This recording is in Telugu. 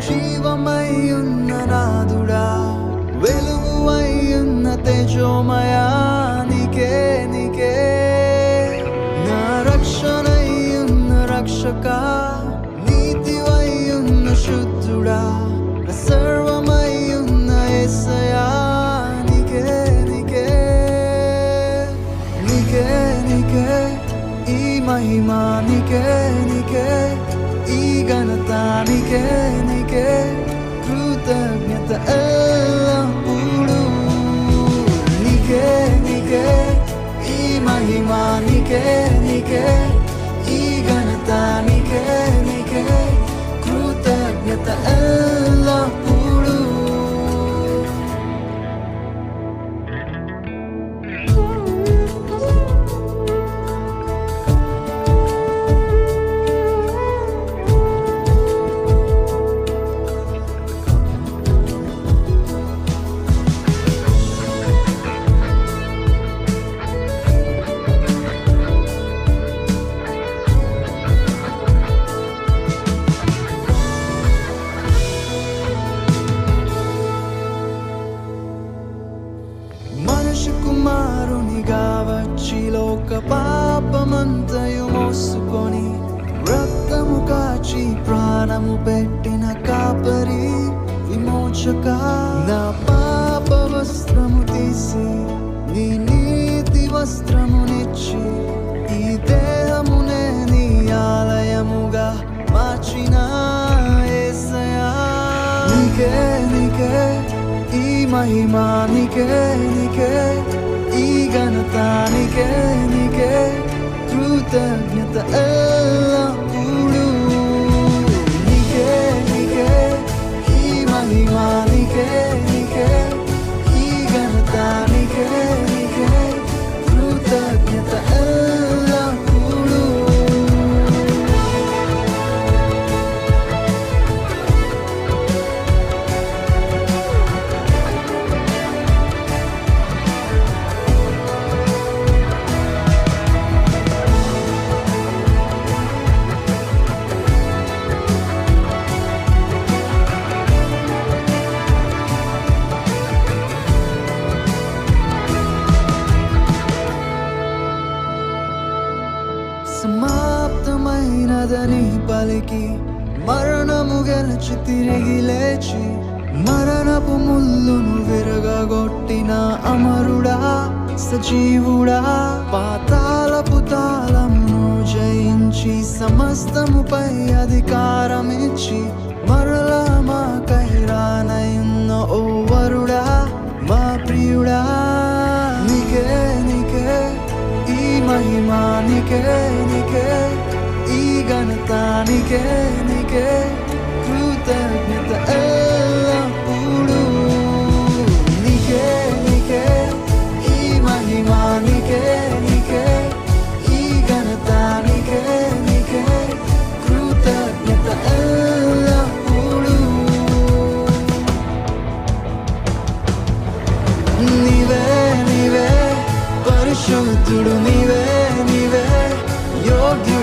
జీవమయ్యున్న నాదుడా వెలుగువయ్యున్న తేజోమయా నీకే నీకే నా రక్షణయ్యున్న రక్షక నీతివయ్యున్న శుద్ధుడా నా సర్వమయ్యున్న యేసయ్యా నీకే నీకే నీకే నీకే ఈ మహిమా నీకే నీకే ఈ ఘనత నీకే నీకే కృతజ్ఞత ఎల్లప్పుడూ నీకే నీకే ఈ మహిమా నీకే నీకే ఈ ఘనత నీకే నీకే కృతజ్ఞత ఎల్లప్పుడూ మనుష్య కుమారునిగా వచ్చి లోక పాపమంతయు మోసుకొని రక్తము కాచి ప్రాణము పెట్టిన కాపరి విమోచక నా పాప వస్త్రము తీసి నీ నీతి వస్త్రమునిచ్చి ఈ దేహమునే నీ ఆలయముగా మార్చిన యేసయ్యా నీకే నీకే ఈ మహిమా నీకే నీకే ఈ ఘనత నీకే నీకే కృతజ్ఞత ఎల్లప్పుడూ నీకే నీకే ఈ మహిమా నీకే నీకే ఈ ఘనత నీకే నీకే కృతజ్ఞత ఎల్లప్పుడూ సమాప్తమైనదని పలికి మరణము గెలిచి తిరిగి లేచి మరణపు ముల్లును విరగగొట్టిన అమరుడా సజీవుడా పాతాళపు తాళమును జయించి సమస్తముపై అధికారమిచ్చి మరలా మా కైరానయున్న ఓ వరుడా మా ప్రియుడా నీకే నీకే ఈ మహిమా నీకే నీకే ఈ ఘనత నీకే నీకే కృతజ్ఞత ఎల్లప్పుడూ నీకే నీకే ఈ మహిమా నీకే నీకే ఈ ఘనత నీకే నీకే కృతజ్ఞత ఎల్లప్పుడూ నీవే నీవే పరిశుద్ధుడు నీవే నీవే యోగ్యుడు